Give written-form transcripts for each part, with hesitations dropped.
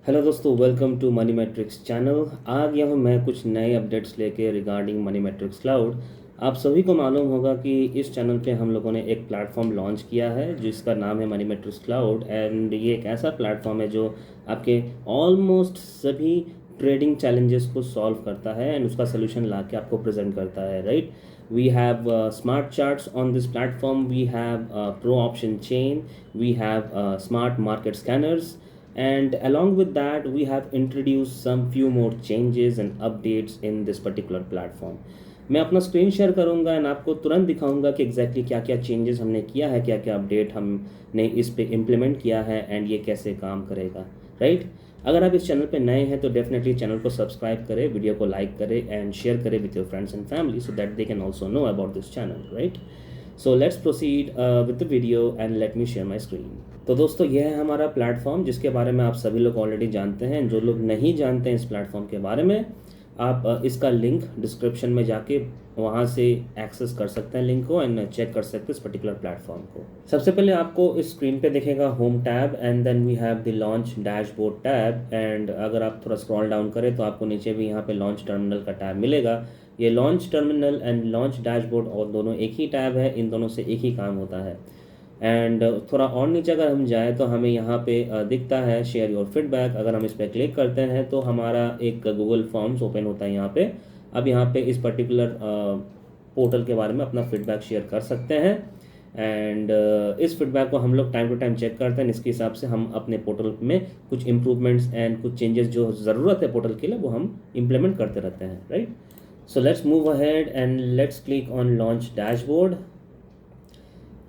Hello दोस्तों, welcome to money matrix channel. आ गया हूँ मैं कुछ नए अपडेट्स लेके रिगार्डिंग मनी मैट्रिक्स क्लाउड। आप सभी को मालूम होगा कि इस चैनल पे हम लोगों ने एक प्लेटफॉर्म लॉन्च किया है जिसका नाम है मनी मैट्रिक्स क्लाउड। एंड ये एक ऐसा प्लेटफॉर्म है जो आपके ऑलमोस्ट सभी ट्रेडिंग चैलेंजेस को सॉल्व करता है एंड उसका सोल्यूशन ला के आपको प्रेजेंट करता है, right. We have smart charts on this platform. We have pro option chain. We have smart market scanners, and along with that we have introduced some few more changes and updates in this particular platform. मैं अपना screen share करूंगा and आपको तुरंत दिखाऊंगा कि exactly क्या क्या changes हमने किया है, क्या क्या अपडेट हमने इस पे इम्प्लीमेंट किया है एंड ये कैसे काम करेगा, राइट। अगर आप इस चैनल पे नए हैं तो डेफिनेटली चैनल को सब्सक्राइब करें, वीडियो को लाइक करें एंड शेयर करें with your friends and family so that they can also know about this channel, right. So let's proceed with the video and let me share my screen. तो दोस्तों, यह है हमारा platform जिसके बारे में आप सभी लोग ऑलरेडी जानते हैं। जो लोग नहीं जानते हैं इस प्लेटफॉर्म के बारे में, आप इसका लिंक डिस्क्रिप्शन में जाके वहाँ से एक्सेस कर सकते हैं लिंक को एंड चेक कर सकते हैं इस पर्टिकुलर प्लेटफॉर्म को। सबसे पहले आपको इस स्क्रीन पे दिखेगा home tab and then we have the launch dashboard tab. And अगर आप थोड़ा स्क्रॉल डाउन करें तो आपको नीचे भी यहाँ पे लॉन्च टर्मिनल का टैब मिलेगा। ये launch terminal and launch dashboard और दोनों एक ही टैब है, इन दोनों से एक ही काम होता है। एंड थोड़ा और नीचे अगर हम जाएँ तो हमें यहाँ पे दिखता है शेयर योर फीडबैक। अगर हम इस पर क्लिक करते हैं तो हमारा एक गूगल फॉर्म्स ओपन होता है यहाँ पे। अब यहाँ पे इस पर्टिकुलर पोर्टल के बारे में अपना फीडबैक शेयर कर सकते हैं एंड इस फीडबैक को हम लोग टाइम टू टाइम चेक करते हैं। इसके हिसाब से हम अपने पोर्टल में कुछ इम्प्रूवमेंट्स एंड कुछ चेंजेस जो ज़रूरत है पोर्टल के लिए वो हम इम्प्लीमेंट करते रहते हैं, right. So let's move ahead and let's click on launch dashboard.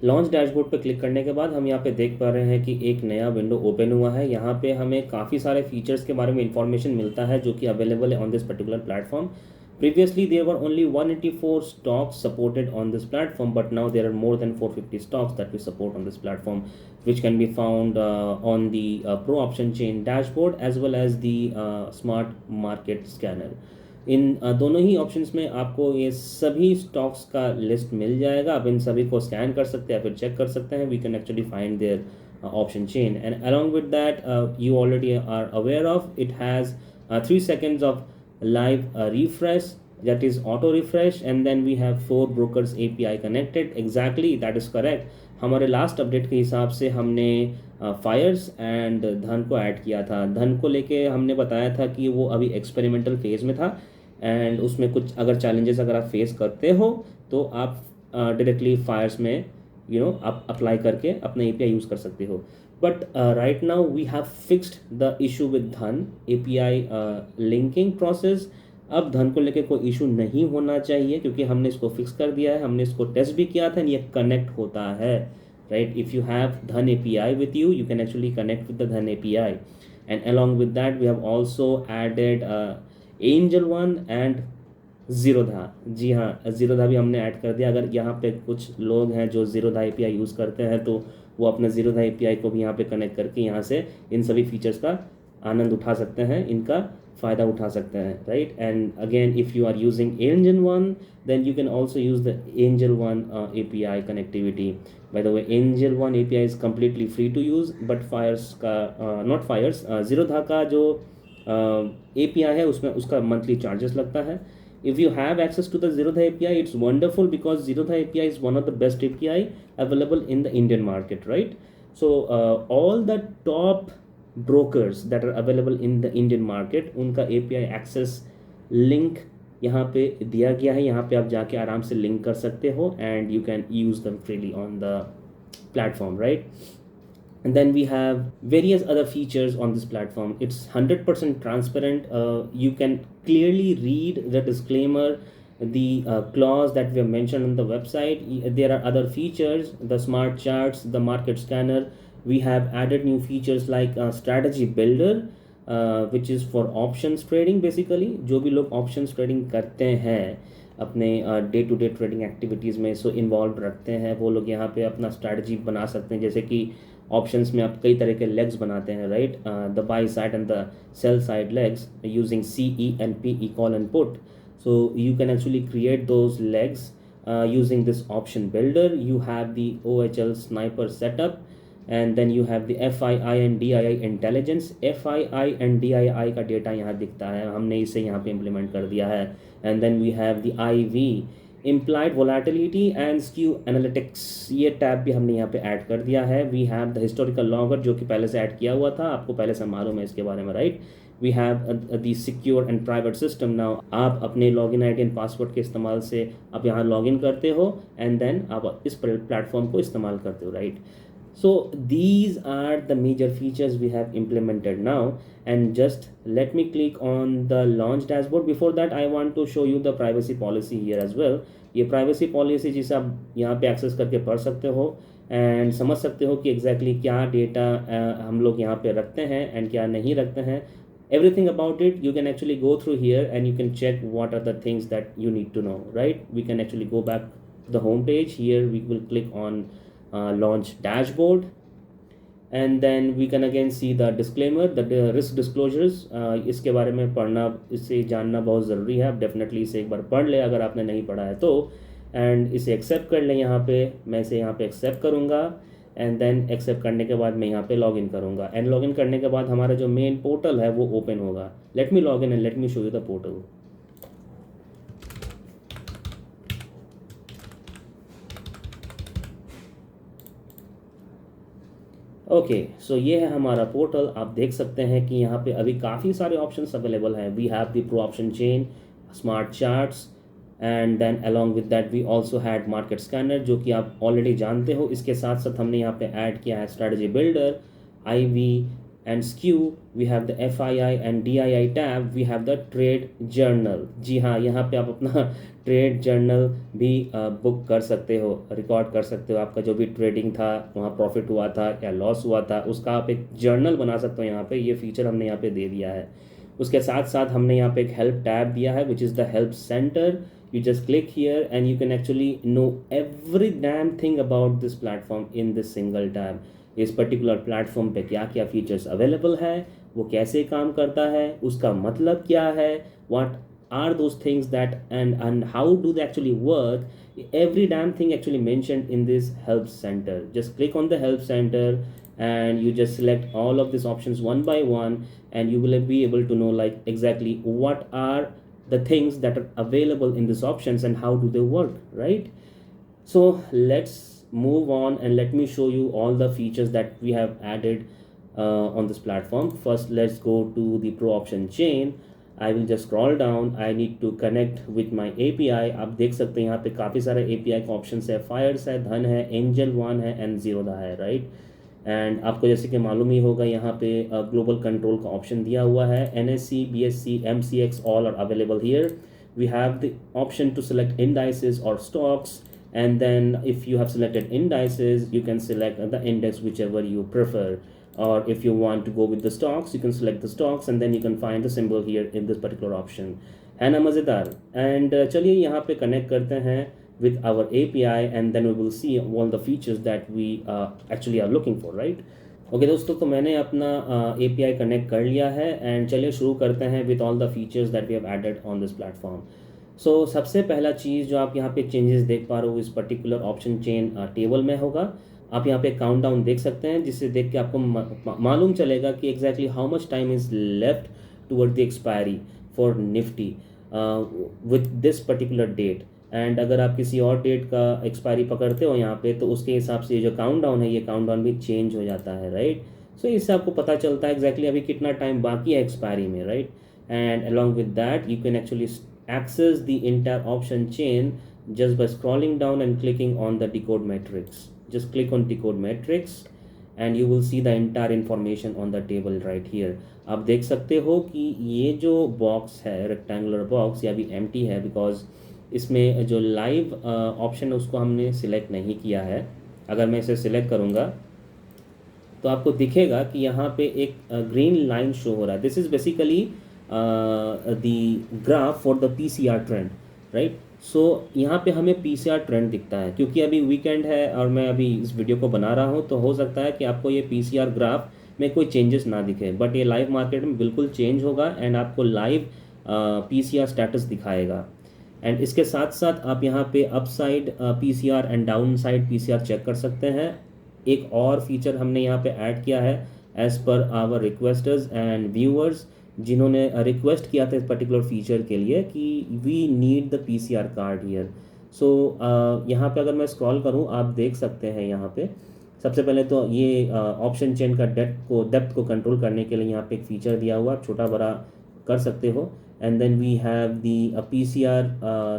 Launch dashboard पर क्लिक करने के बाद हम यहाँ पे देख पा रहे हैं कि एक नया विंडो ओपन हुआ है। यहाँ पे हमें काफ़ी सारे फीचर्स के बारे में इंफॉर्मेशन मिलता है जो कि अवेलेबल है on this particular platform. Previously, there were only 184 stocks supported on this platform, but now there are more than 450 stocks that we support on this platform, which can be found on the Pro Option Chain dashboard as well as the Smart Market Scanner. इन दोनों ही options में आपको ये सभी stocks का list मिल जाएगा। आप इन सभी को स्कैन कर सकते हैं, फिर चेक कर सकते हैं। We can actually find their option chain and along with that you already are aware of it has 3 seconds of live refresh, that is auto refresh, and then we have 4 brokers API connected. Exactly, that is correct. हमारे last update के हिसाब से हमने Fyers and धन को add किया था। धन को लेके हमने बताया था कि वो अभी एक्सपेरिमेंटल फेज में था एंड उसमें कुछ अगर चैलेंजेस अगर आप फेस करते हो तो आप डायरेक्टली फायर्स में आप अप्लाई करके अपना API यूज़ कर सकते हो। But right now we have fixed the issue with Dhan API linking process. अब धन को लेके कोई इशू नहीं होना चाहिए क्योंकि हमने इसको फिक्स कर दिया है। हमने इसको टेस्ट भी किया था, ये कनेक्ट होता है, राइट। इफ़ यू हैव धन API with you, you can actually connect with the धन API, and along with that we have also added Angel One and Zerodha. जी हाँ, ज़ीरोधा भी हमने ऐड कर दिया। अगर यहाँ पे कुछ लोग हैं जो ज़ीरोधा API यूज़ करते हैं तो वो अपने ज़ीरोधा API को भी यहाँ पे कनेक्ट करके यहाँ से इन सभी फीचर्स का आनंद उठा सकते हैं, इनका फ़ायदा उठा सकते हैं, right. And again if you are using Angel One then you can also use the Angel One API connectivity. By the way Angel One API is completely free to use, but Fyers का not Fyers Zerodha का जो API है उसमें उसका monthly charges लगता है। If you have access to the Zerodha API, it's wonderful because Zerodha API is one of the best API available in the Indian market, right? So all the top brokers that are available in the Indian market, उनका API access link यहाँ पे दिया गया है। यहाँ पे आप जाके आराम से लिंक कर सकते हो and you can use them freely on the platform, right? And then we have various other features on this platform. It's 100% transparent. You can clearly read the disclaimer, the clause that we have mentioned on the website. There are other features, the smart charts, the market scanner. We have added new features like strategy builder, which is for options trading basically. जो भी लोग options trading करते हैं अपने day to day trading activities में so involve रखते हैं, वो लोग यहाँ पे अपना स्ट्रैटेजी बना सकते हैं। जैसे कि ऑप्शंस में आप कई तरह के लेग्स बनाते हैं, right. The by side and the sell side legs using CE and PE call and put. So you can actually create those legs using this option builder. You have the OHL sniper setup. And then you have the FII and DII intelligence. FII and DII का data यहाँ दिखता है, हमने इसे यहाँ पे implement कर दिया है। And then we have the IV implied volatility and skew analytics, ये टैब भी हमने यहाँ पे ऐड कर दिया है। We have the historical logger जो कि पहले से ऐड किया हुआ था, आपको पहले से मालूम है इसके बारे में, right. We have the secure and private system. Now आप अपने लॉगिन ID एंड पासवर्ड के इस्तेमाल से आप यहाँ लॉगिन करते हो एंड देन आप इस प्लेटफॉर्म को इस्तेमाल करते हो, right. So these are the major features we have implemented now, and just let me click on the launch dashboard. Before that I want to show you the privacy policy here as well. ये privacy policy जिसे आप यहाँ पे access करके पढ़ सकते हो and समझ सकते हो कि exactly क्या data हम लोग यहाँ पे रखते हैं and क्या नहीं रखते हैं। Everything about it you can actually go through here and you can check what are the things that you need to know, right? We can actually go back to the home page. Here we will click on launch dashboard, and then we can again see the disclaimer, the risk disclosures. इसके बारे में पढ़ना, इससे जानना बहुत ज़रूरी है। आप डेफिनेटली इसे एक बार पढ़ ले अगर आपने नहीं पढ़ा है तो, एंड इसे एक्सेप्ट कर लें। यहाँ पे मैं इसे यहाँ पे एक्सेप्ट करूँगा एंड देन एक्सेप्ट करने के बाद मैं यहाँ पे लॉगिन करूँगा, एंड लॉगिन करने के बाद हमारा जो मेन पोर्टल है वो ओपन होगा। Let me login and let me show you the portal. Okay, so ये है हमारा पोर्टल। आप देख सकते हैं कि यहाँ पे अभी काफ़ी सारे ऑप्शंस अवेलेबल हैं। We have the pro option chain, smart charts, and then along with that we also had market scanner जो कि आप ऑलरेडी जानते हो। इसके साथ साथ हमने यहाँ पे ऐड किया है strategy builder, IV and skew. We have the FII and DII tab. We have the trade journal. जी हाँ, यहाँ पे आप अपना ट्रेड जर्नल भी बुक कर सकते हो, रिकॉर्ड कर सकते हो। आपका जो भी ट्रेडिंग था, वहाँ प्रॉफिट हुआ था या लॉस हुआ था, उसका आप एक जर्नल बना सकते हो। यहाँ पे ये फीचर हमने यहाँ पे दे दिया है। उसके साथ साथ हमने यहाँ पे एक हेल्प टैब दिया है विच is the help centre. You just click here and you can actually know every damn thing about this platform in this single tab. इस पर्टिकुलर प्लेटफॉर्म पे क्या क्या फीचर्स अवेलेबल है, वो कैसे काम करता है, उसका मतलब क्या है, what are those things that and how do they actually work. Every damn thing actually mentioned in this help center. Just click on the help center and you just select all of these options one by one and you will be able to know like exactly what are the things that are available in these options and how do they work, right? So let's move on and let me show you all the features that we have added on this platform. First let's go to the pro option chain. I will just scroll down. I need to connect with my API. आप देख सकते हैं यहाँ पे काफ़ी सारे API का option है। फायर्स है, धन है, एंजल वन है एंड जीरोधा है, राइट। एंड आपको जैसे कि मालूम ही होगा यहाँ पे ग्लोबल कंट्रोल का ऑप्शन दिया हुआ है। NSE, BSC, MCX all are available here. We have the option to select indices or stocks, and then if you have selected indices you can select the index whichever you prefer, or if you want to go with the stocks you can select the stocks and then you can find the symbol here in this particular option. है ना मज़ेदार। And चलिए यहाँ पे connect करते हैं with our API and then we will see all the features that we actually are looking for, right? Okay दोस्तों, तो मैंने अपना API कनेक्ट कर लिया है एंड चलिए शुरू करते हैं with all the features that we have added on this platform. सो सबसे पहला चीज़ जो आप यहाँ पे चेंजेस देख पा रहे हो इस पर्टिकुलर ऑप्शन चेन टेबल में होगा। आप यहाँ पे काउंटडाउन देख सकते हैं जिससे देख के आपको मालूम चलेगा कि exactly how much time is left toward the expiry for Nifty with this particular date. And अगर आप किसी और डेट का एक्सपायरी पकड़ते हो यहाँ पे तो उसके हिसाब से जो काउंटडाउन है ये काउंटडाउन भी चेंज हो जाता है, राइट। सो इससे आपको पता चलता है एग्जैक्टली अभी कितना टाइम बाकी है एक्सपायरी में, right. And along with that you can actually access the entire option chain just by scrolling down and clicking on the decode matrix. Just click on decode matrix and you will see the entire information on the table right here. आप देख सकते हो कि ये जो box है rectangular box ये अभी एम्प्टी है बिकॉज इसमें जो लाइव ऑप्शन है उसको हमने सिलेक्ट नहीं किया है। अगर मैं इसे सिलेक्ट करूँगा तो आपको दिखेगा कि यहाँ पे एक ग्रीन लाइन शो हो रहा है। This is basically the graph for the PCR trend, right? So यहाँ पे हमें PCR ट्रेंड दिखता है क्योंकि अभी वीकेंड है और मैं अभी इस वीडियो को बना रहा हूँ तो हो सकता है कि आपको ये PCR ग्राफ में कोई चेंजेस ना दिखे, बट ये लाइव मार्केट में बिल्कुल चेंज होगा एंड आपको लाइव PCR स्टेटस दिखाएगा। एंड इसके साथ साथ आप यहाँ पे upside PCR and downside PCR check कर सकते हैं एक और फीचर हमने यहाँ पे ऐड किया है as per our requesters and viewers, जिन्होंने रिक्वेस्ट किया था इस पर्टिकुलर फीचर के लिए कि we need the PCR card here. So यहाँ पे अगर मैं स्क्रॉल करूँ आप देख सकते हैं यहाँ पे सबसे पहले तो ये ऑप्शन चेन का डेप्थ को कंट्रोल करने के लिए यहाँ पे एक फीचर दिया हुआ, आप छोटा बड़ा कर सकते हो। And then we have the PCR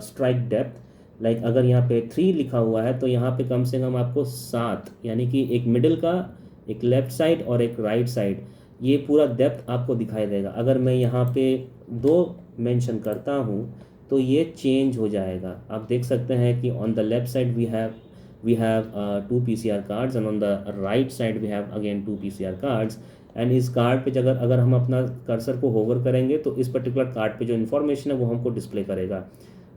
strike depth, like अगर यहाँ पे 3 लिखा हुआ है तो यहाँ पे कम से कम आपको 7, यानी कि एक मिडिल का, एक लेफ्ट साइड और एक राइट साइड, ये पूरा डेप्थ आपको दिखाई देगा। अगर मैं यहाँ पे 2 मेंशन करता हूँ तो ये चेंज हो जाएगा। आप देख सकते हैं कि on the left side we have 2 PCR cards and on the right side we have again 2 PCR cards। And इस कार्ड पे अगर हम अपना कर्सर को होवर करेंगे तो इस पर्टिकुलर कार्ड पे जो इन्फॉर्मेशन है वो हमको डिस्प्ले करेगा।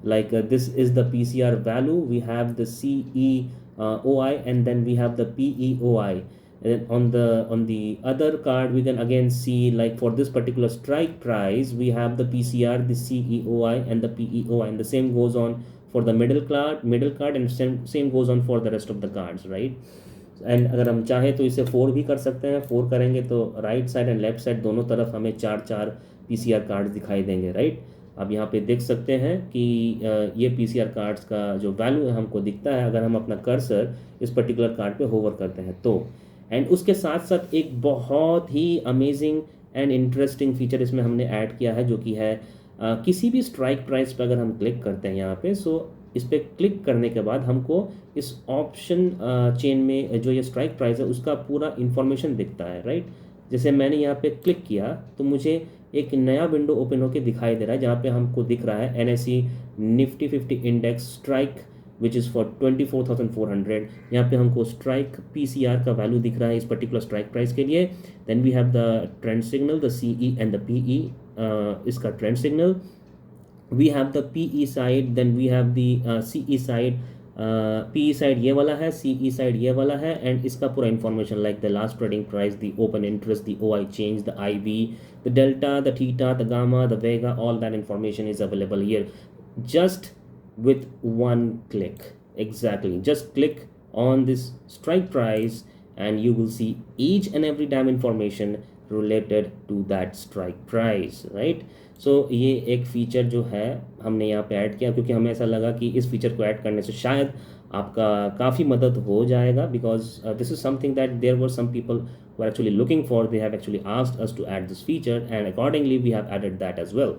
like this is the PCR value, we have the CEOI and then we have the PEOI। and on the other card we can again see, like for this particular strike price we have the PCR, the CEOI and the PEOI, and the same goes on for the middle card and same goes on for the rest of the cards, right। And अगर हम चाहें तो इसे 4 भी कर सकते हैं। 4 करेंगे तो right side and left side दोनों तरफ हमें 4 PCR कार्ड्स दिखाई देंगे, राइट। आप यहाँ पे देख सकते हैं कि ये PCR कार्ड्स का जो वैल्यू है हमको दिखता है अगर हम अपना कर्सर इस पर्टिकुलर कार्ड पे होवर करते हैं तो। एंड उसके साथ साथ एक बहुत ही अमेजिंग एंड इंटरेस्टिंग फीचर इसमें हमने ऐड किया है, जो कि है किसी भी स्ट्राइक प्राइस पर अगर हम क्लिक करते हैं यहाँ पे, सो इस पर क्लिक करने के बाद हमको इस ऑप्शन चेन में जो ये स्ट्राइक प्राइस है उसका पूरा इन्फॉर्मेशन दिखता है, राइट। जैसे मैंने यहाँ पे क्लिक किया तो मुझे एक नया विंडो ओपन होकर दिखाई दे रहा है जहाँ पे हमको दिख रहा है NSE Nifty 50 index strike which is for 24,400। यहाँ पे हमको स्ट्राइक PCR का वैल्यू दिख रहा है इस पर्टिकुलर स्ट्राइक प्राइस के लिए। Then we have the trend signal, the CE and the PE, इसका trend signal. we have the PE side, then we have the CE side। PE side ये वाला है, CE side ये वाला है, and इसका पूरा information like the last trading price, the open interest, the OI change, the IV, the delta, the theta, the gamma, the Vega, all that information is available here just with one click। Exactly, just click on this strike price and you will see each and every damn information related to that strike price, right। सो ये एक feature जो है हमने यहाँ पे add किया क्योंकि हमें ऐसा लगा कि इस फीचर को ऐड करने से शायद आपका काफ़ी मदद हो जाएगा, because this is something that there were some people who are actually looking for, they have actually asked us to add this feature and accordingly we have added that as well,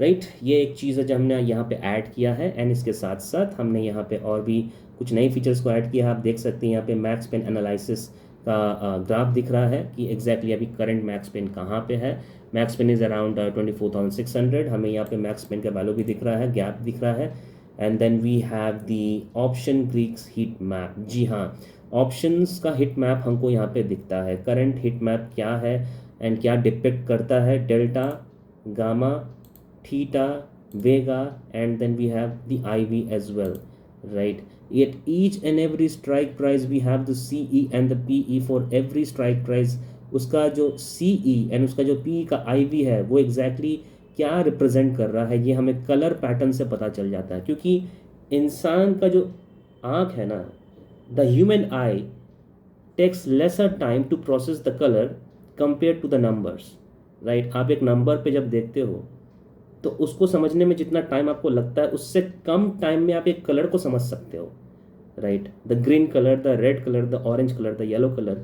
right। ये एक चीज़ है जो हमने यहाँ पे add किया है। And इसके साथ साथ हमने यहाँ पे और भी कुछ नए फीचर्स को ऐड किया है। आप देख सकते हैं यहाँ पे मैक्स पेन एनालिसिस का ग्राफ दिख रहा है कि एग्जैक्टली अभी करंट मैक्स पेन कहाँ पे है। Max pain is around 24,600। हमें यहाँ पे मैक्स पेन का वैल्यू भी दिख रहा है, गैप दिख रहा है। And then we have the option Greeks heat map. जी हाँ, ऑप्शंस का हिट मैप हमको यहाँ पे दिखता है। करंट हिट मैप क्या है एंड क्या डिपिक्ट करता है, delta, gamma, theta, vega, and then we have the IV as well, right। At each and every strike price we have the CE and the PE for every strike price। उसका जो CE and उसका जो PE का IV है वो exactly क्या represent कर रहा है ये हमें कलर पैटर्न से पता चल जाता है, क्योंकि इंसान का जो आँख है ना, the human eye takes lesser time to process the colour compare to the numbers, right. आप एक नंबर पे जब देखते हो तो उसको समझने में जितना टाइम आपको लगता है उससे कम टाइम में आप एक कलर को समझ सकते हो, right. The green colour, the red colour, the orange colour, the yellow colour,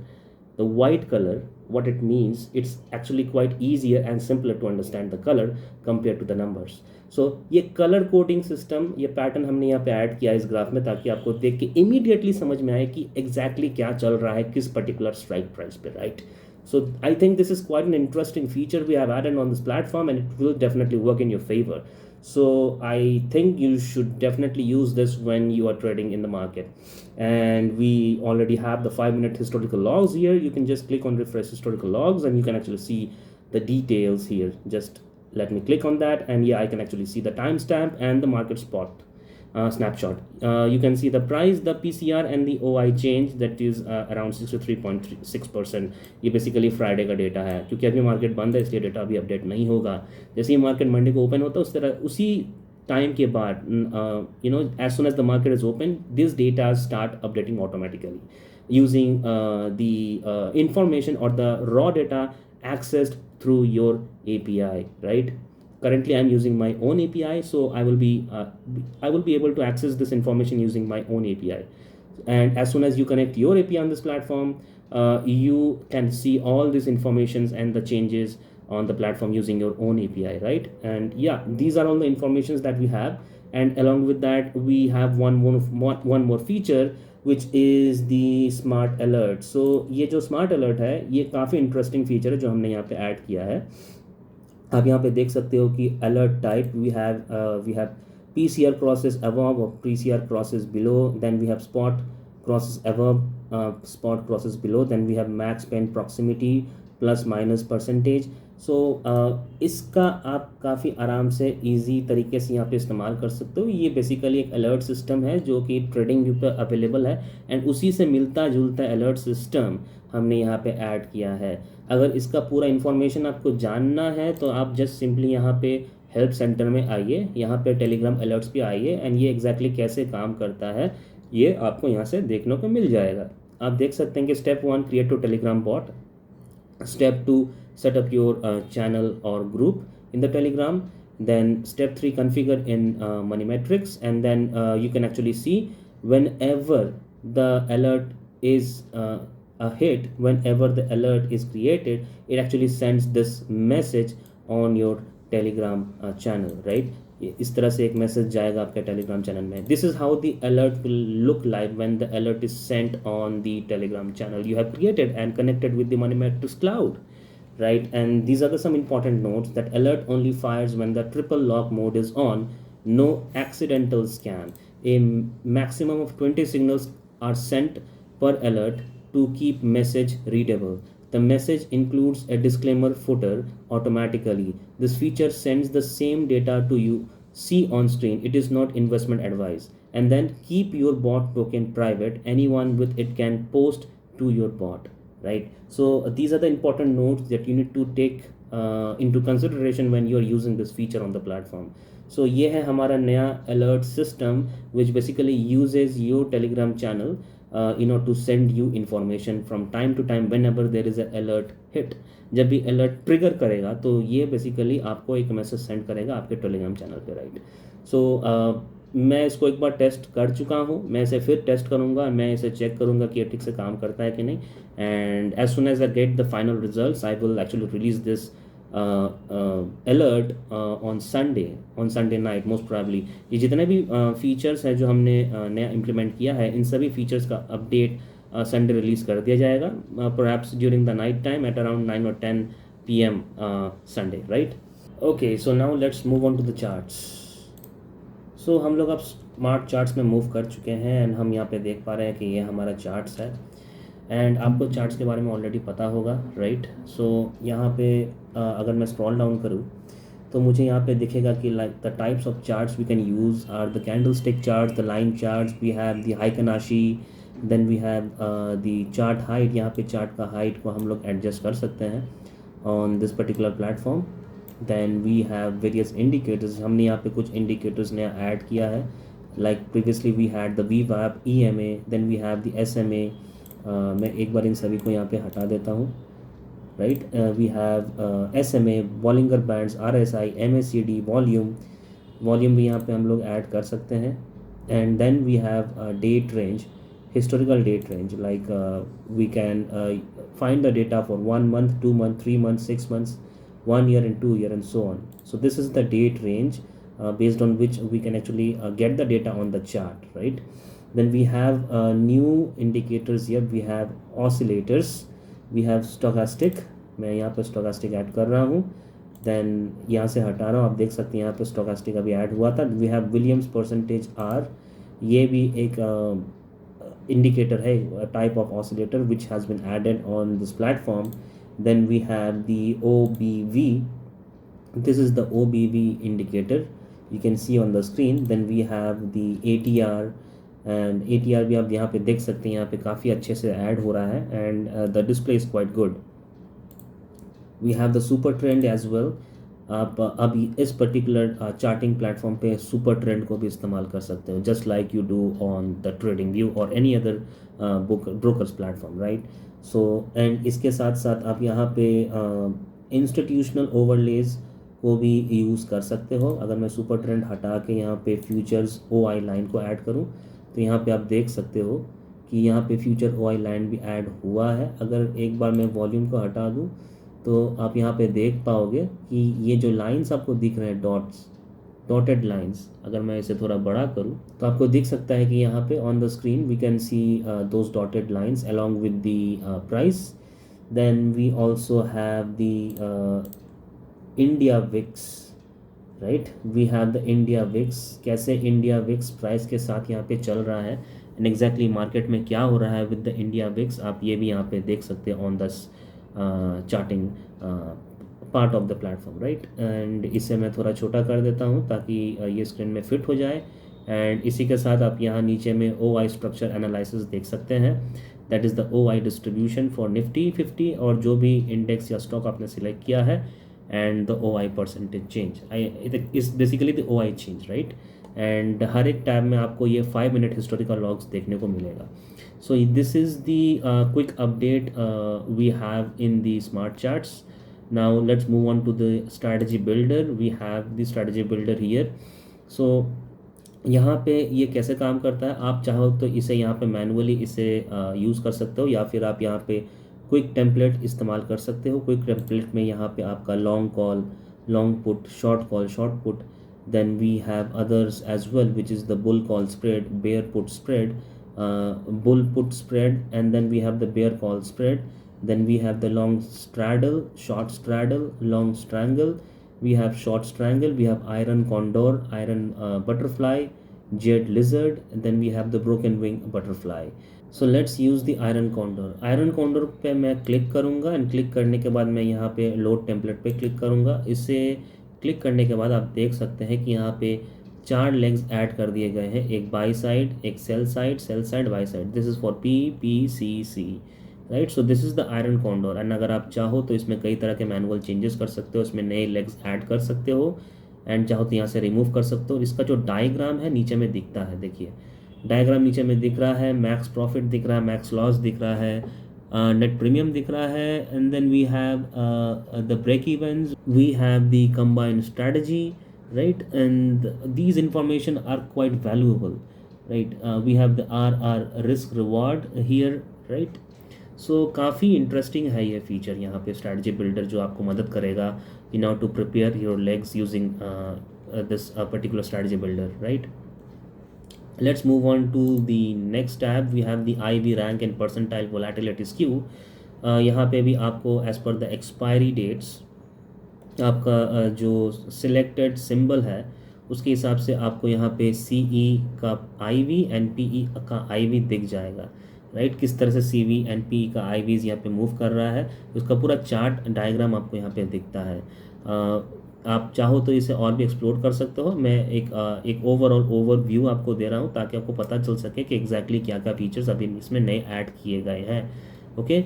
the white colour, what it means, it's actually quite easier and simpler to understand the color compared to the numbers। so ये colour coding system, ये pattern हमने यहाँ पे add किया इस graph में ताकि आपको देख के इमीडिएटली समझ में आए कि एग्जैक्टली क्या चल रहा है किस पर्टिकुलर स्ट्राइक प्राइस पे, right. So I think this is quite an interesting feature we have added on this platform and it will definitely work in your favor। so I think you should definitely use this when you are trading in the market। and we already have the 5-minute historical logs here। you can just click on refresh historical logs and you can actually see the details here। just let me click on that and yeah, I can actually see the timestamp and the market spot snapshot। you can see the price, the PCR and the OI change, that is around 63.6%। ये basically Friday का data है, क्योंकि अभी market बंद है इसलिए data अभी update नहीं होगा। जैसे ही मार्केट मंडे को ओपन होता है उस तरह उसी टाइम के बाद as soon as the market is open this data start updating automatically. using the information or the raw data accessed through your API, right? Currently I'm using my own API, so I will be able to access this information using my own API. And as soon as you connect your API on this platform, you can see all these informations and the changes on the platform using your own API, right? And yeah, these are all the informations that we have. And along with that, we have one more feature, which is the smart alert. So ये जो smart alert है, ये काफ़ी interesting feature है जो हमने यहाँ पे add किया है. आप यहाँ पे देख सकते हो कि alert type we have PCR crosses above or PCR crosses below, then we have spot crosses above, spot crosses below, then we have max pen proximity plus minus percentage. सो इसका आप काफ़ी आराम से इजी तरीके से यहाँ पे इस्तेमाल कर सकते हो. ये बेसिकली एक अलर्ट सिस्टम है जो कि ट्रेडिंग व्यू पर अवेलेबल है, एंड उसी से मिलता जुलता अलर्ट सिस्टम हमने यहाँ पे ऐड किया है. अगर इसका पूरा इन्फॉर्मेशन आपको जानना है तो आप जस्ट सिंपली यहाँ पे हेल्प सेंटर में आइए, यहाँ पे टेलीग्राम अलर्ट्स पे आइए, एंड ये एग्जैक्टली कैसे काम करता है ये आपको यहाँ से देखने को मिल जाएगा. आप देख सकते हैं कि step 1 create to Telegram bot, step 2 set up your channel or group in the Telegram, then step 3 configure in Moneymetrics, and then you can actually see whenever the alert is a hit, whenever the alert is created, it actually sends this message on your Telegram channel, right? इस तरह से एक message जाएगा आपके Telegram channel में. This is how the alert will look like when the alert is sent on the Telegram channel you have created and connected with the Moneymetrics cloud, right? And these are the some important notes that alert only fires when the triple lock mode is on, no accidental scan. A maximum of 20 signals are sent per alert to keep message readable. The message includes a disclaimer footer automatically. This feature sends the same data to you see on screen. It is not investment advice. And then keep your bot token private. Anyone with it can post to your bot, right? So these are the important notes that you need to take into consideration when you are using this feature on the platform. So ये है हमारा नया alert system which basically uses your Telegram channel to send you information from time to time whenever there is a alert hit. जब भी alert trigger करेगा तो ये basically आपको एक मैसेज सेंड करेगा आपके टेलीग्राम चैनल पे, राइट? सो मैं इसको एक बार टेस्ट कर चुका हूँ, मैं इसे फिर टेस्ट करूँगा, मैं इसे चेक करूँगा कि ये ठीक से काम करता है कि नहीं. And as soon as I get the final results I will actually release this alert on Sunday night most probably. ये जितने भी फीचर्स हैं जो हमने नया इम्प्लीमेंट किया है, इन सभी फीचर्स का अपडेट संडे रिलीज़ कर दिया जाएगा, perhaps during the night time at around 9 or 10 p.m. Sunday, right? Okay, so now let's move on to the charts. So हम लोग अब स्मार्ट चार्ट्स में मूव कर चुके हैं, एंड हम यहाँ पे देख पा रहे हैं कि ये हमारा चार्ट्स है, एंड आपको चार्ट्स के बारे में ऑलरेडी पता होगा, राइट? सो यहाँ पे अगर मैं स्क्रॉल डाउन करूँ तो मुझे यहाँ पे दिखेगा कि like the types of charts we can use are the candlestick charts, the line charts, we have the Heikin Ashi, then we have the chart height. यहाँ पे चार्ट का हाइट को हम लोग एडजस्ट कर सकते हैं on this particular platform. Then we have various indicators, हमने यहाँ पे कुछ इंडिकेटर्स नया ऐड किया है, like previously we had the VWAP, EMA, then we have the SMA. मैं एक बार इन सभी को यहाँ पे हटा देता हूँ, right? We have SMA, Bollinger bands, RSI, MACD, volume भी यहाँ पे हम लोग ऐड कर सकते हैं. And then we have date range, historical date range, like we can find the data for 1 month, 2 month, 3 months, 6 months, 1 year and 2 year and so on. So this is the date range based on which we can actually get the data on the chart, right? Then we have new indicators here. We have oscillators, we have stochastic. मैं यहाँ पे stochastic add कर रहा हूँ, then यहाँ से हटा रहा हूँ. आप देख सकते हैं यहाँ पे stochastic अभी ऐड हुआ था. We have Williams percentage R, ये भी एक indicator है, a type of oscillator which has been added on this platform. Then we have the OBV, this is the OBV indicator, you can see on the screen. Then we have the ATR, and ATR भी आप यहाँ पे देख सकते हैं, यहाँ पे काफ़ी अच्छे से ऐड हो रहा है, and the display is quite good. We have the super trend as well. आप अब इस पर्टिकुलर चार्टिंग प्लेटफॉर्म पे सुपर ट्रेंड को भी इस्तेमाल कर सकते हो, just like you do on the trading view और any other brokers platform, right. So and इसके साथ साथ आप यहाँ पे इंस्टीट्यूशनल ओवरलेज को भी यूज़ कर सकते हो। अगर मैं सुपर ट्रेंड हटा के यहाँ पे फ्यूचर्स ओ आई लाइन को ऐड करूँ तो यहाँ पे आप देख सकते हो कि यहाँ पे फ्यूचर ओ आई लाइन भी ऐड हुआ है। अगर एक बार मैं वॉल्यूम को हटा दूँ तो आप यहाँ पे देख पाओगे कि ये जो लाइंस आपको दिख रहे हैं, डॉट्स, डॉटेड लाइंस, अगर मैं इसे थोड़ा बड़ा करूँ तो आपको दिख सकता है कि यहाँ पे on the screen we can see those dotted lines along with the price. Then we also have the India VIX, राइट। We have the India VIX, कैसे इंडिया विक्स प्राइस के साथ यहाँ पे चल रहा है एंड एग्जैक्टली मार्केट में क्या हो रहा है विद द इंडिया विक्स, आप ये भी यहाँ पे देख सकते हैं on the charting part of the platform, right. And इसे मैं थोड़ा छोटा कर देता हूँ ताकि ये स्क्रीन में फिट हो जाए। एंड इसी के साथ आप यहाँ नीचे में ओ आई स्ट्रक्चर एनालिसिस देख सकते हैं, that is the O I distribution for Nifty 50 और जो भी इंडेक्स या स्टॉक आपने सिलेक्ट किया है, and the OI percentage change. It is basically the OI change, right? And हर एक टैब में आपको ये 5 मिनट हिस्टोरिकल लॉग्स देखने को मिलेगा। So this is the quick update we have in the smart charts. Now let's move on to the strategy builder. We have the strategy builder here. So यहाँ पे ये कैसे काम करता है, आप चाहो तो इसे यहाँ पे मैनुअली इसे यूज़ कर सकते हो या फिर आप यहाँ पे क्विक टेम्पलेट इस्तेमाल कर सकते हो। क्विक टेम्पलेट में यहाँ पे आपका long call, long put, short call, short put, then we have others as well which is the bull call spread, bear put spread, bull put spread, and then we have the bear call spread, then we have the long straddle, short straddle, long strangle, we have short strangle, we have iron condor, iron butterfly, jade lizard, and then we have the broken wing butterfly. So let's use the iron condor. iron condor पे मैं click करूँगा and click करने के बाद मैं यहाँ पे load template पे क्लिक करूँगा। इसे क्लिक करने के बाद आप देख सकते हैं कि यहाँ पे 4 लेग्स ऐड कर दिए गए हैं, एक बाई साइड, एक sell side, by side. This is for PPCC, right. So this is the iron condor. And अगर आप चाहो तो इसमें कई तरह के मैनुअल चेंजेस कर सकते हो, इसमें नए लेग्स ऐड कर सकते हो एंड चाहो तो यहाँ से रिमूव कर सकते हो। इसका जो डायग्राम है नीचे में दिखता है, देखिए डायग्राम नीचे में दिख रहा है, मैक्स प्रॉफिट दिख रहा है, मैक्स लॉस दिख रहा है, नेट प्रीमियम दिख रहा है, and then we have the break events, we have the combined strategy, right. And these information are quite valuable, right. We have the R risk reward here, right. So काफ़ी interesting है ये feature यहाँ पे strategy builder, जो आपको मदद करेगा in order to prepare your legs using this particular strategy builder, right. Let's move on to the next tab. We have the IV rank and percentile volatility skew. यहाँ पे भी आपको as per the expiry dates आपका जो selected symbol है उसके हिसाब से आपको यहाँ पे CE का IV एंड PE का IV दिख जाएगा, राइट। किस तरह से CV एंड PE का IVs यहाँ पे मूव कर रहा है, उसका पूरा चार्ट डायग्राम आपको यहाँ पे दिखता है। आप चाहो तो इसे और भी एक्सप्लोर कर सकते हो। मैं एक ओवरऑल ओवरव्यू आपको दे रहा हूँ ताकि आपको पता चल सके कि एग्जैक्टली क्या क्या फीचर्स अभी इसमें नए ऐड किए गए हैं, okay.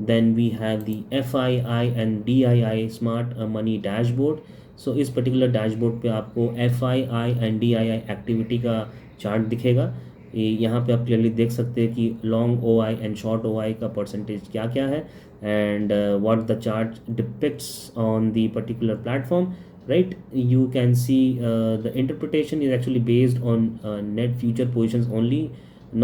Then we have the FII and DII smart money dashboard. So इस पर्टिकुलर डैशबोर्ड पे आपको FII एंड DII एक्टिविटी का चार्ट दिखेगा। यहाँ पे आप क्लियरली देख सकते हैं कि long OI and short OI का परसेंटेज क्या क्या है and what the chart depicts on the particular platform, right. You can see the interpretation is actually based on net future positions only,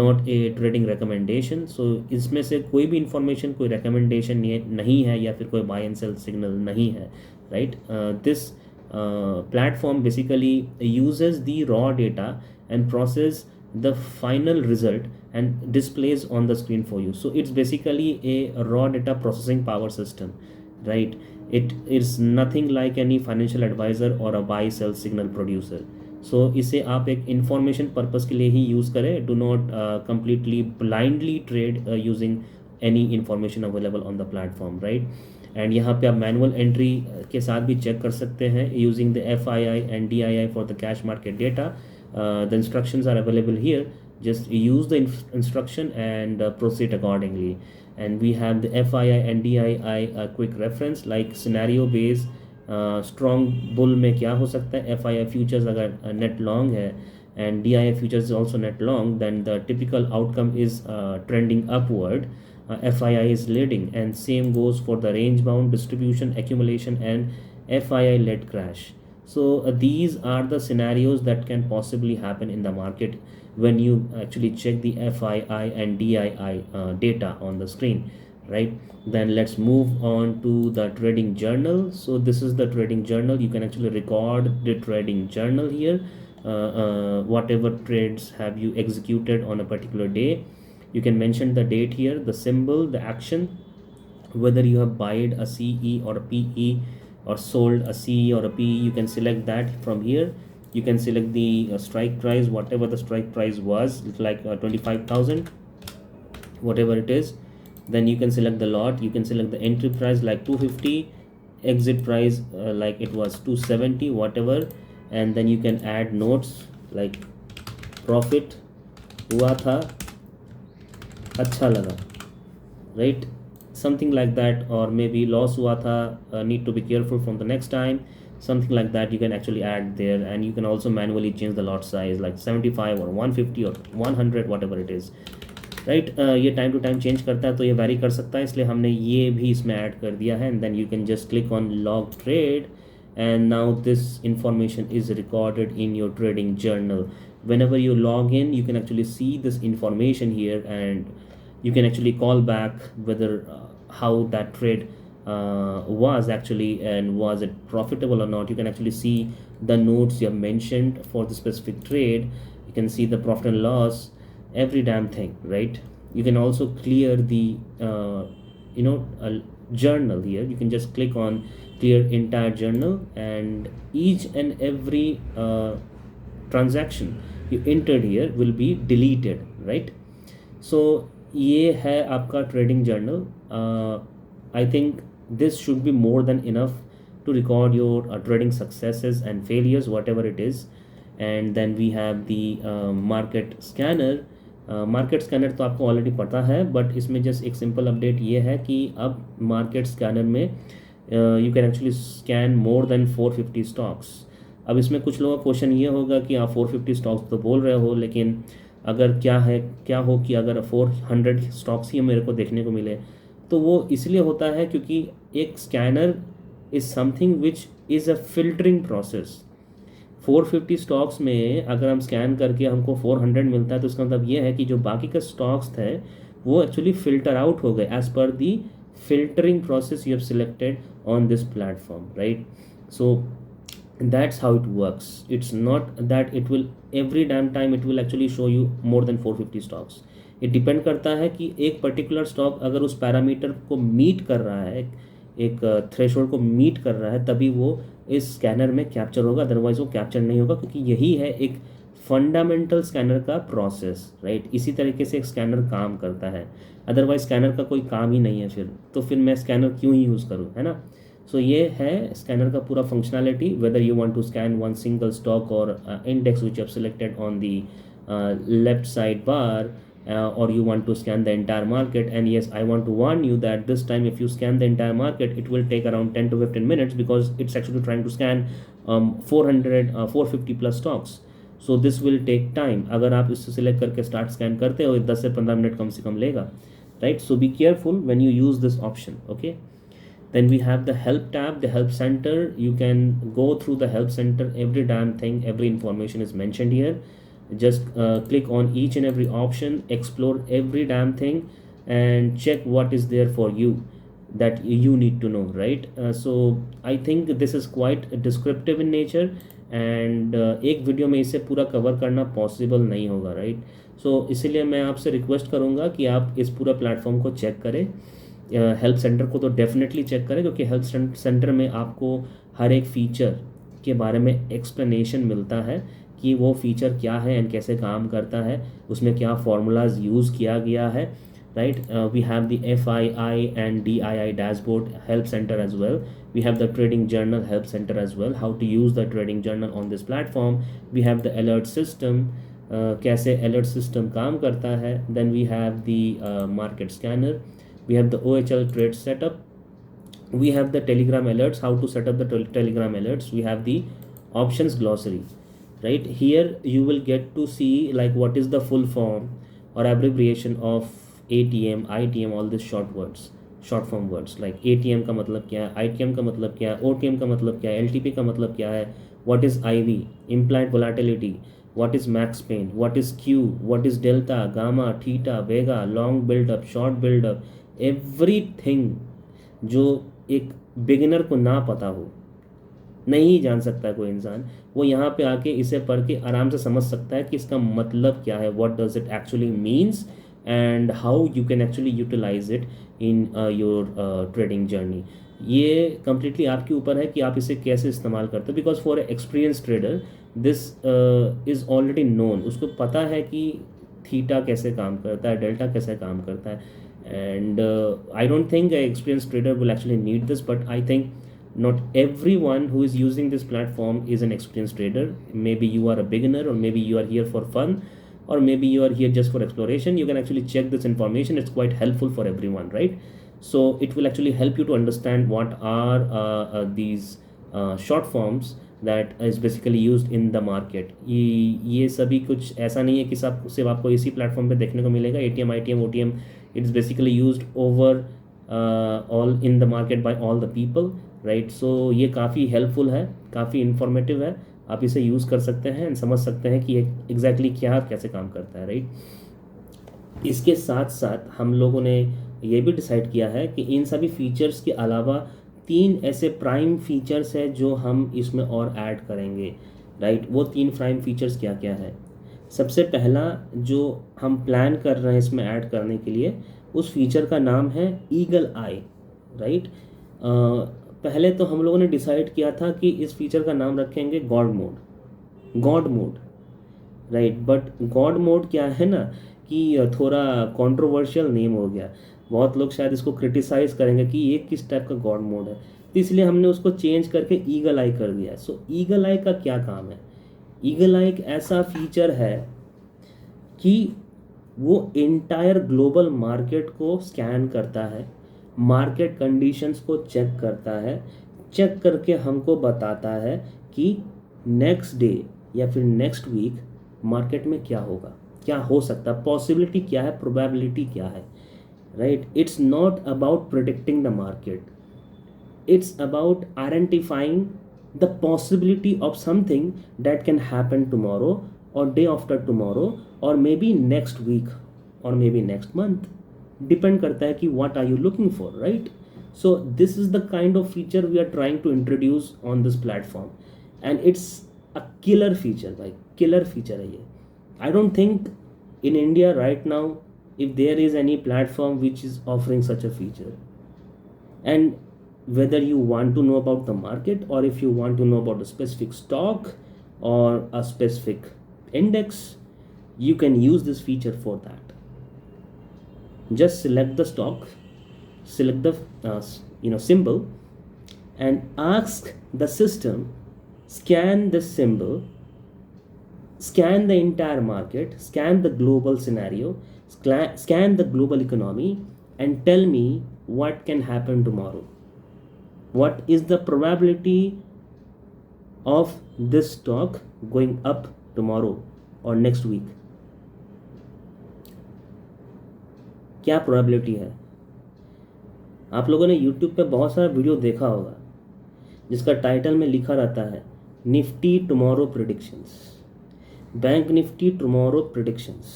not a trading recommendation. So इसमें से कोई भी information, कोई recommendation नहीं है या फिर कोई buy and sell signal नहीं है, right. This platform basically uses the raw data and process the final result and displays on the screen for you. So it's basically a raw data processing power system, right. It is nothing like any financial advisor or a buy sell signal producer. So इसे आप एक information purpose के लिए ही use करें, do not completely blindly trade using any information available on the platform, right. And यहाँ पे आप manual entry के साथ भी चेक कर सकते हैं using the FII and DII for the cash market data. The instructions are available here. Just use the instruction and proceed accordingly. And we have the FII and DII quick reference like scenario based strong bull में क्या हो सकता है, F I I futures अगर net long है and D I I futures is also net long, then the typical outcome is trending upward. FII is leading, and same goes for the range bound distribution accumulation and FII led crash. So these are the scenarios that can possibly happen in the market when you actually check the FII and DII data on the screen, right? Then let's move on to the trading journal. So this is the trading journal. You can actually record the trading journal here. Whatever trades have you executed on a particular day, you can mention the date here, the symbol, the action, whether you have bought a CE or a PE or sold a CE or a PE. You can select that from here. You can select the strike price, whatever the strike price was, like 25,000, whatever it is. Then you can select the lot. You can select the entry price like 250, exit price like it was 270, whatever. And then you can add notes like profit हुआ था, अच्छा लगा, right? Something like that. Or maybe loss हुआ था, need to be careful from the next time, something like that. You can actually add there, and you can also manually change the lot size like 75 or 150 or 100, whatever it is, right? ये time to time change करता है, तो ये vary कर सकता है, इसलिए हमने ये भी इसमें ऐड कर दिया है. And then you can just click on log trade, and now this information is recorded in your trading journal. Whenever you log in, you can actually see this information here, and you can actually call back whether how that trade was actually, and was it profitable or not. You can actually see the notes you have mentioned for the specific trade. You can see the profit and loss, every damn thing, right? You can also clear the journal here. You can just click on clear entire journal, and each and every transaction you entered here will be deleted, right? So ये है आपका trading journal. I think this should be more than enough to record your trading successes and failures, whatever it is. And then we have the market scanner. Market scanner तो आपको already पता है, but इसमें just एक simple update ये है कि अब मार्केट स्कैनर में you can actually scan more than 450 stocks. अब इसमें कुछ लोगों का क्वेश्चन ये होगा कि आप 450 स्टॉक्स तो बोल रहे हो, लेकिन अगर क्या हो कि अगर 400 स्टॉक्स ही मेरे को देखने को मिले, तो वो इसलिए होता है क्योंकि एक scanner is something which is a filtering process. 450 stocks में अगर हम स्कैन करके हमको 400 मिलता है, तो इसका मतलब ये है कि जो बाकी के स्टॉक्स थे वो एक्चुअली फिल्टर आउट हो गए as per the filtering process you have selected on this platform, right? So that's how it works. It's not that it will every damn time it will actually show you more than 450 stocks. It depend करता है कि एक particular stock अगर उस parameter को meet कर रहा है, एक थ्रेशोल्ड को मीट कर रहा है, तभी वो इस स्कैनर में कैप्चर होगा, अदरवाइज वो कैप्चर नहीं होगा, क्योंकि यही है एक फंडामेंटल स्कैनर का प्रोसेस, राइट? इसी तरीके से एक स्कैनर काम करता है, अदरवाइज स्कैनर का कोई काम ही नहीं है. फिर तो मैं स्कैनर क्यों ही यूज़ करूँ, है ना? सो ये है स्कैनर का पूरा functionality. Whether you want to scan one single stock और index which have selected on the left side bar, or you want to scan the entire market. And yes, I want to warn you that this time if you scan the entire market, it will take around 10 to 15 minutes because it's actually trying to scan 450 plus stocks. So this will take time. अगर आप इससे select करके start scan करते हो, 10 से 15 minute कम से कम लेगा, right? So be careful when you use this option, okay? Then we have the help tab, the help center. You can go through the help center, every damn thing, every information is mentioned here. Just click on each and every option, explore every damn thing, and check what is there for you that you need to know, right? So I think this is quite descriptive in nature, and एक video में इसे पूरा cover करना possible नहीं होगा, right? सो इसीलिए मैं आपसे रिक्वेस्ट करूँगा कि आप इस पूरा प्लेटफॉर्म को चेक करें. हेल्प सेंटर को तो डेफिनेटली चेक करें, क्योंकि हेल्प सेंटर में आपको हर एक फ़ीचर के बारे में एक्सप्लेनेशन मिलता है कि वो फीचर क्या है एंड कैसे काम करता है, उसमें क्या फार्मूलाज यूज़ किया गया है, right? We have the FII and DII dashboard help centre as well. We have the trading journal help centre as well, how to use the trading journal on this platform. We have the alert system, कैसे alert system काम करता है. Then we have the market scanner. We have the OHL trade setup. we have the Telegram alerts, how to set up the Telegram alerts. We have the options glossary. Right here you will get to see like what is the full form or abbreviation of ATM, ITM, all these short words, short form words like ATM का मतलब क्या है, ITM का मतलब क्या है, OTM का मतलब क्या है, LTP का मतलब क्या है, what is IV, implied volatility, what is max pain, what is Q, what is delta, gamma, theta, vega, long build up, short build up, everything जो एक बिगिनर को ना पता हो, नहीं जान सकता कोई इंसान, वो यहाँ पे आके इसे पढ़ के आराम से समझ सकता है कि इसका मतलब क्या है, what does it actually means and how you can actually utilise it in your trading journey. ये कम्प्लीटली आपके ऊपर है कि आप इसे कैसे इस्तेमाल करते हो, because for experience trader this is already known, उसको पता है कि थीटा कैसे काम करता है, डेल्टा कैसे काम करता है, and I don't think an experienced trader will actually need this, but I think not everyone who is using this platform is an experienced trader. Maybe you are a beginner, or maybe you are here for fun, or maybe you are here just for exploration. You can actually check this information. It's quite helpful for everyone, right? So it will actually help you to understand what are these short forms that is basically used in the market. ये सभी कुछ ऐसा नहीं है कि सब सिर्फ आपको इसी प्लेटफॉर्म पे देखने को मिलेगा। ATM, ITM, OTM, it is basically used over all in the market by all the people, right? So ये काफ़ी हेल्पफुल है, काफ़ी इंफॉर्मेटिव है, आप इसे यूज़ कर सकते हैं एंड समझ सकते हैं कि एग्जैक्टली क्या कैसे काम करता है, राइट? इसके साथ साथ हम लोगों ने ये भी डिसाइड किया है कि इन सभी फीचर्स के अलावा 3 ऐसे प्राइम फीचर्स हैं जो हम इसमें और ऐड करेंगे, राइट? वो 3 प्राइम फीचर्स क्या क्या है? सबसे पहला जो हम प्लान कर रहे हैं इसमें ऐड करने के लिए, उस फीचर का नाम है ईगल आई, राइट? पहले तो हम लोगों ने डिसाइड किया था कि इस फीचर का नाम रखेंगे God mode, right? But God mode क्या है ना कि थोड़ा कंट्रोवर्शियल नेम हो गया, बहुत लोग शायद इसको क्रिटिसाइज़ करेंगे कि ये किस टाइप का गॉड मोड है, तो इसलिए हमने उसको चेंज करके ईगल आई कर दिया। सो ईगल आई का क्या काम है? ईगल आई एक ऐसा फीचर है कि वो इंटायर ग्लोबल मार्केट को स्कैन करता है, मार्केट कंडीशंस को चेक करता है, चेक करके हमको बताता है कि नेक्स्ट डे या फिर नेक्स्ट वीक मार्केट में क्या होगा, क्या हो सकता है, पॉसिबिलिटी क्या है, प्रोबेबिलिटी क्या है, right? It's not about predicting the market, it's about identifying the possibility of something that can happen tomorrow or day after tomorrow or maybe next week or maybe next month, depend करता है कि what are you looking for, right? So this is the kind of feature we are trying to introduce on this platform and it's a killer feature, like killer feature है ये। I don't think in India right now if there is any platform which is offering such a feature, and whether you want to know about the market or if you want to know about a specific stock or a specific index, you can use this feature for that. Just select the stock, select the symbol and ask the system, scan this symbol, scan the entire market, scan the global scenario, scan the global economy and tell me what can happen tomorrow. What is the probability of this stock going up tomorrow or next week? क्या probability है? आप लोगों ने YouTube पे बहुत सारा video देखा होगा जिसका टाइटल में लिखा रहता है Nifty tomorrow predictions, bank Nifty tomorrow predictions,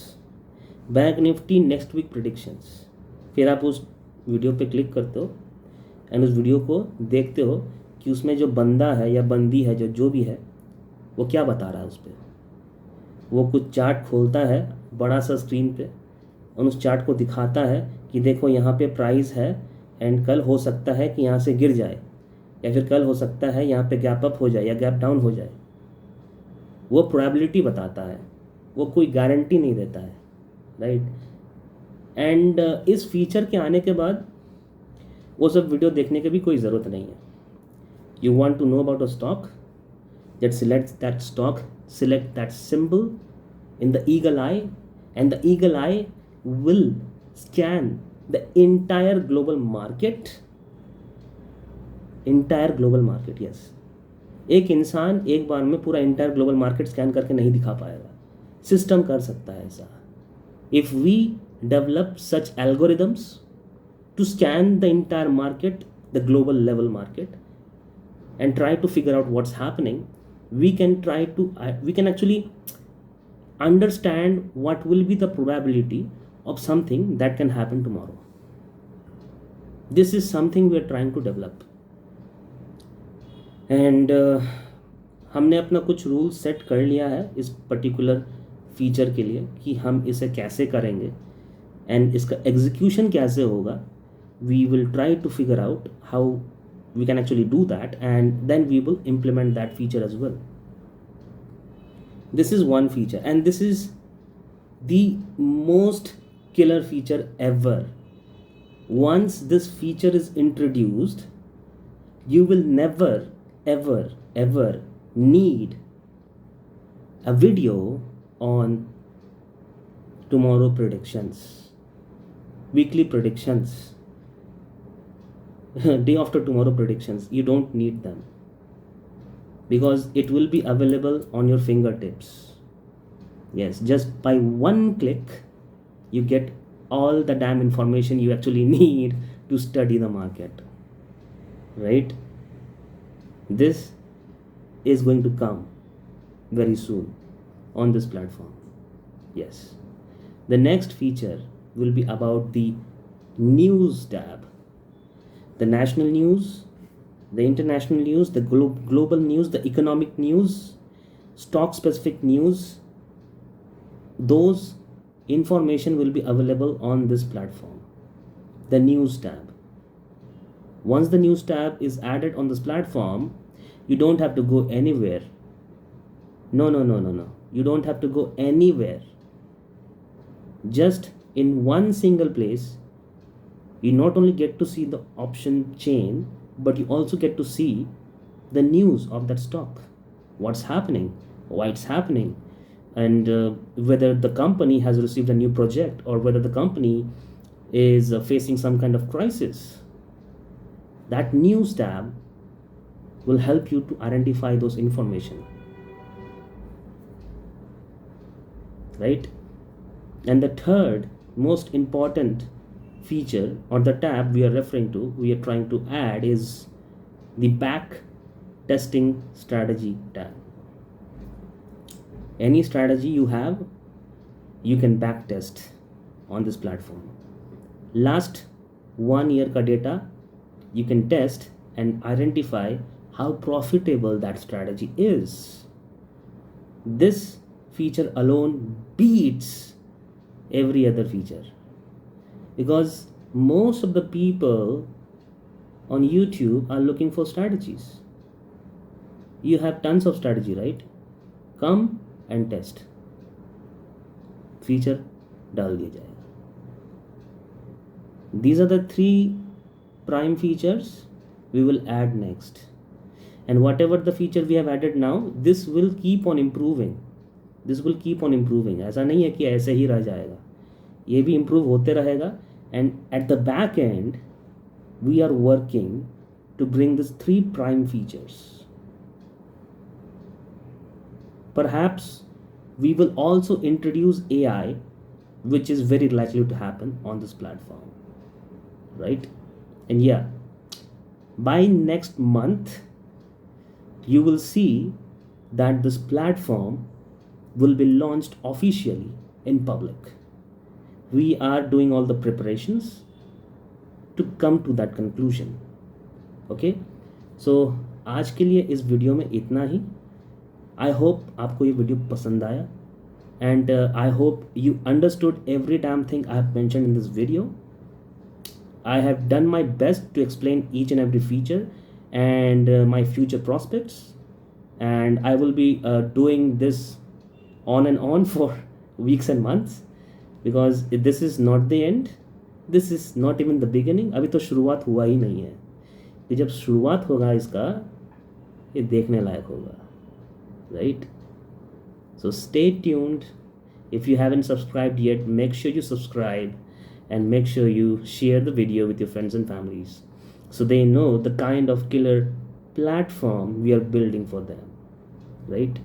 bank Nifty next week predictions. फिर आप उस वीडियो पे क्लिक करते हो एंड उस वीडियो को देखते हो कि उसमें जो बंदा है या बंदी है जो भी है वो क्या बता रहा है उस पर। वो कुछ चार्ट खोलता है बड़ा सा स्क्रीन पे और उस चार्ट को दिखाता है कि देखो यहाँ पे प्राइस है एंड कल हो सकता है कि यहाँ से गिर जाए या फिर कल हो सकता है यहाँ पे गैप अप हो जाए या गैप डाउन हो जाए। वो प्रोबेबिलिटी बताता है, वो कोई गारंटी नहीं देता है, राइट? एंड इस फीचर के आने के बाद वो सब वीडियो देखने की भी कोई ज़रूरत नहीं है। You want to know about a stock, that selects that stock, select that symbol in the eagle eye and the eagle eye will scan the entire global market entire global market, yes. एक इंसान एक बार में पूरा entire global market scan करके नहीं दिखा पाएगा, system कर सकता है ऐसा। If we develop such algorithms to scan the entire market, the global level market, and try to figure out what's happening, we can actually understand what will be the probability of something that can happen tomorrow. This is something we are trying to develop, and हमने अपना कुछ rule set कर लिया है इस particular feature के लिए कि हम इसे कैसे करेंगे एंड इसका एग्जीक्यूशन कैसे होगा. We will try to figure out how we can actually do that, and then we will implement that feature as well. This is one feature, and this is the most killer feature ever. Once this feature is introduced, you will never ever need a video on tomorrow predictions, weekly predictions, day after tomorrow predictions. You don't need them because it will be available on your fingertips. Yes, just by one click you get all the damn information you actually need to study the market, right? This is going to come very soon on this platform. Yes, the next feature will be about the news tab. The national news, the international news, the global news, the economic news, stock specific news, those information will be available on this platform. The news tab. Once the news tab is added on this platform, you don't have to go anywhere. No. You don't have to go anywhere. Just in one single place, you not only get to see the option chain, but you also get to see the news of that stock, what's happening, why it's happening, and whether the company has received a new project or whether the company is facing some kind of crisis. That news tab will help you to identify those information, right? And the third most important feature or the tab we are trying to add is the back testing strategy tab. Any strategy you have, you can back test on this platform. Last 1 year ka data you can test and identify how profitable that strategy is. This feature alone beats every other feature, because most of the people on YouTube are looking for strategies. You have tons of strategy, right? Come and test. Feature डाल दिया जाएगा. These are the 3 prime features we will add next, and whatever the feature we have added now, this will keep on improving. ऐसा नहीं है कि ऐसे ही रह जाएगा, ये भी improve होते रहेगा. And at the back end, we are working to bring these 3 prime features. Perhaps we will also introduce AI, which is very likely to happen on this platform, right? And yeah, by next month, you will see that this platform will be launched officially in public. We are doing all the preparations to come to that conclusion. Okay, so आज के लिए इस video में इतना ही. I hope आपको ये video पसंद आया, and I hope you understood every damn thing I have mentioned in this video. I have done my best to explain each and every feature and my future prospects, and I will be doing this on and on for weeks and months, because this is not the end, this is not even the beginning. अभी तो शुरुआत हुआ ही नहीं है. कि जब शुरुआत होगा इसका, ये देखने लायक होगा, right? So stay tuned. If you haven't subscribed yet, make sure you subscribe and make sure you share the video with your friends and families. so they know the kind of killer platform we are building for them, right?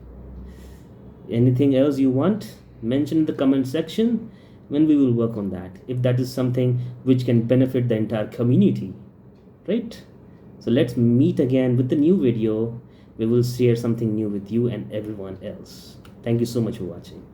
Anything else you want, mention in the comment section when we will work on that, if that is something which can benefit the entire community, right? So let's meet again with the new video. We will share something new with you and everyone else. Thank you so much for watching.